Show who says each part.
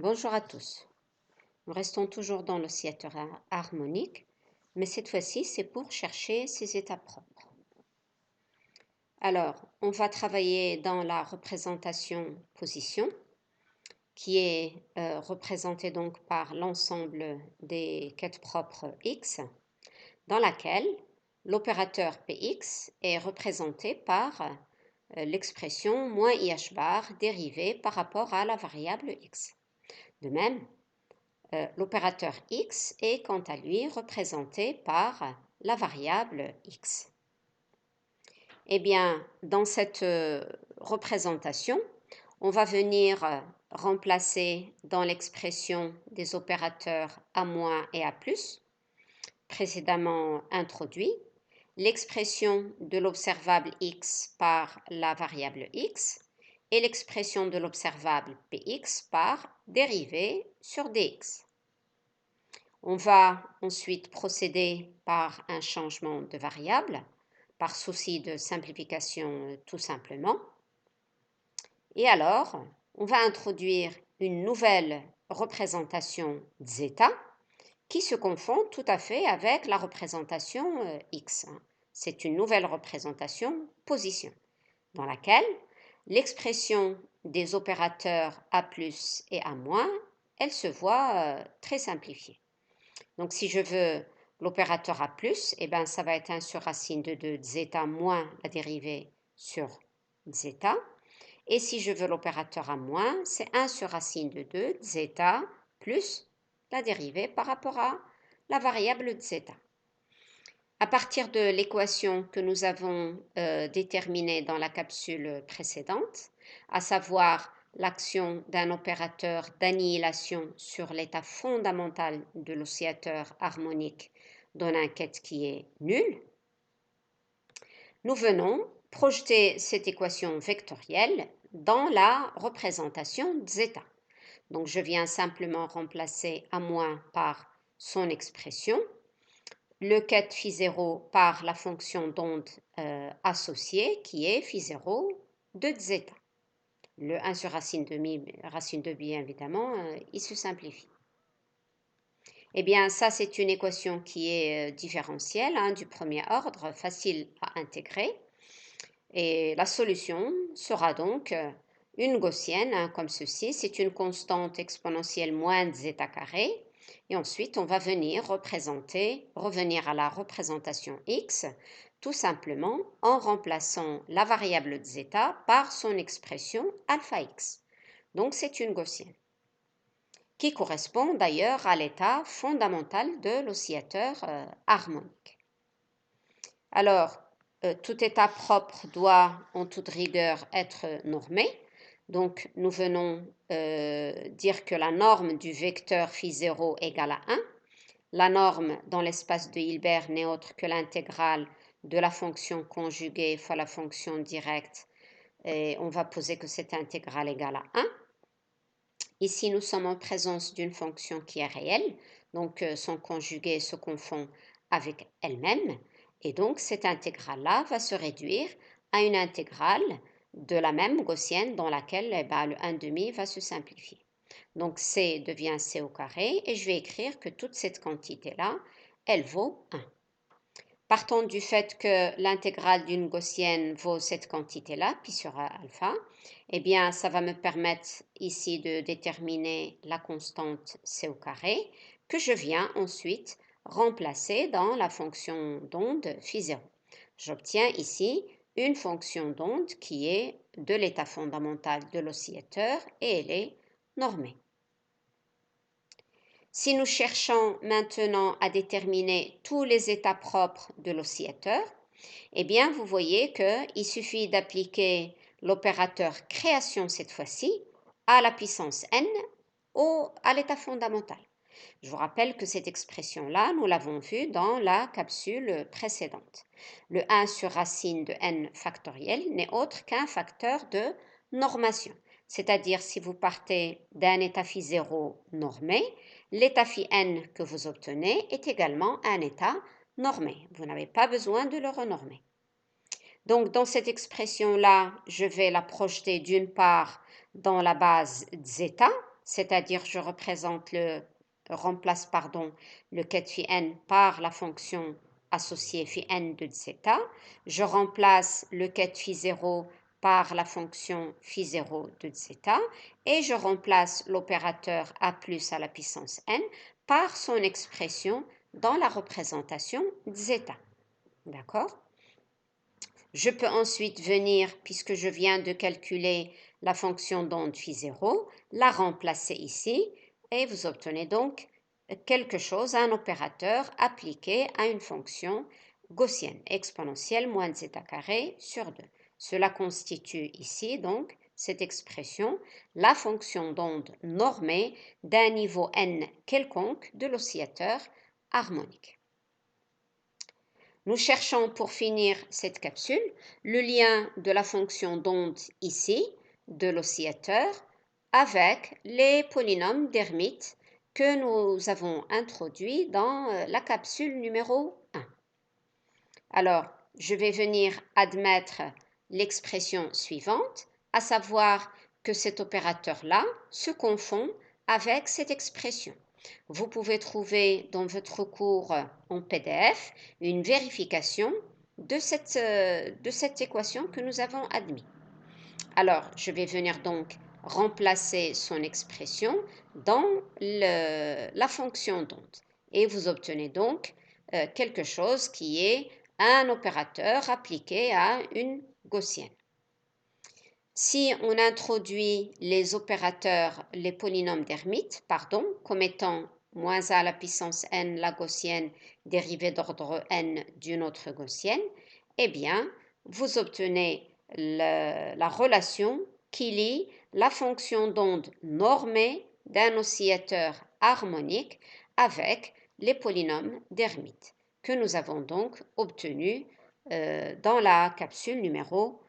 Speaker 1: Bonjour à tous. Nous restons toujours dans l'oscillateur harmonique, mais cette fois-ci, c'est pour chercher ses états propres. Alors, on va travailler dans la représentation position, qui est représentée donc par l'ensemble des quêtes propres x, dans laquelle l'opérateur px est représenté par l'expression moins ih bar dérivée par rapport à la variable x. De même, l'opérateur x est quant à lui représenté par la variable x. Eh bien, dans cette représentation, on va venir remplacer dans l'expression des opérateurs a- et a+, précédemment introduits, l'expression de l'observable x par la variable x et l'expression de l'observable px par dérivée sur dx. On va ensuite procéder par un changement de variable, par souci de simplification tout simplement. Et alors, on va introduire une nouvelle représentation zeta qui se confond tout à fait avec la représentation x. C'est une nouvelle représentation position dans laquelle l'expression des opérateurs a+ et a-, elle se voit très simplifiée. Donc, si je veux l'opérateur A+, eh ben, ça va être 1 sur racine de 2 zeta moins la dérivée sur zeta. Et si je veux l'opérateur A-, c'est 1 sur racine de 2 zeta plus la dérivée par rapport à la variable zeta. À partir de l'équation que nous avons déterminée dans la capsule précédente, à savoir l'action d'un opérateur d'annihilation sur l'état fondamental de l'oscillateur harmonique donne un quête qui est nul, nous venons projeter cette équation vectorielle dans la représentation zeta. Donc je viens simplement remplacer A- par son expression, le quête phi0 par la fonction d'onde associée qui est phi0 de zeta. Le 1 sur racine de bien évidemment, il se simplifie. Eh bien, ça, c'est une équation qui est différentielle, du premier ordre, facile à intégrer. Et la solution sera donc une gaussienne, comme ceci. C'est une constante exponentielle moins zeta carré. Et ensuite, on va venir revenir à la représentation x, tout simplement en remplaçant la variable zeta par son expression alpha x. Donc, c'est une gaussienne qui correspond d'ailleurs à l'état fondamental de l'oscillateur harmonique. Alors, tout état propre doit en toute rigueur être normé. Donc, nous venons dire que la norme du vecteur phi0 égale à 1. La norme dans l'espace de Hilbert n'est autre que l'intégrale de la fonction conjuguée fois la fonction directe. Et on va poser que cette intégrale égale à 1. Ici, nous sommes en présence d'une fonction qui est réelle, donc son conjugué se confond avec elle-même, et donc cette intégrale-là va se réduire à une intégrale de la même gaussienne dans laquelle le 1 demi va se simplifier. Donc c devient c au carré, et je vais écrire que toute cette quantité-là, elle vaut 1. Partant du fait que l'intégrale d'une gaussienne vaut cette quantité-là, pi sur alpha, eh bien, ça va me permettre ici de déterminer la constante c au carré, que je viens ensuite remplacer dans la fonction d'onde phi0. J'obtiens ici une fonction d'onde qui est de l'état fondamental de l'oscillateur et elle est normée. Si nous cherchons maintenant à déterminer tous les états propres de l'oscillateur, eh bien, vous voyez qu'il suffit d'appliquer l'opérateur création cette fois-ci à la puissance n à l'état fondamental. Je vous rappelle que cette expression-là, nous l'avons vue dans la capsule précédente. Le 1 sur racine de n factoriel n'est autre qu'un facteur de normation. C'est-à-dire, si vous partez d'un état phi0 normé, l'état phi n que vous obtenez est également un état normé. Vous n'avez pas besoin de le renormer. Donc, dans cette expression-là, je vais la projeter d'une part dans la base zeta, c'est-à-dire je remplace le quête phi n par la fonction associée phi n de zeta. Je remplace le quête phi 0 par la fonction phi 0 de zeta et je remplace l'opérateur a plus à la puissance n par son expression dans la représentation zeta. D'accord? Je peux ensuite venir, puisque je viens de calculer la fonction d'onde phi 0, la remplacer ici et vous obtenez donc quelque chose, un opérateur appliqué à une fonction gaussienne exponentielle moins zeta carré sur 2. Cela constitue ici donc cette expression, la fonction d'onde normée d'un niveau n quelconque de l'oscillateur harmonique. Nous cherchons pour finir cette capsule le lien de la fonction d'onde ici, de l'oscillateur, avec les polynômes d'Hermite que nous avons introduits dans la capsule numéro 1. Alors, je vais venir admettre l'expression suivante, à savoir que cet opérateur-là se confond avec cette expression. Vous pouvez trouver dans votre cours en PDF une vérification de cette équation que nous avons admise. Alors, je vais venir donc remplacer son expression dans la fonction d'onde. Et vous obtenez donc quelque chose qui est un opérateur appliqué à une gaussienne. Si on introduit les opérateurs, les polynômes d'Hermite, comme étant moins a à la puissance n la gaussienne dérivée d'ordre n d'une autre gaussienne, eh bien, vous obtenez la relation qui lie la fonction d'onde normée d'un oscillateur harmonique avec les polynômes d'Hermite, que nous avons donc obtenus dans la capsule numéro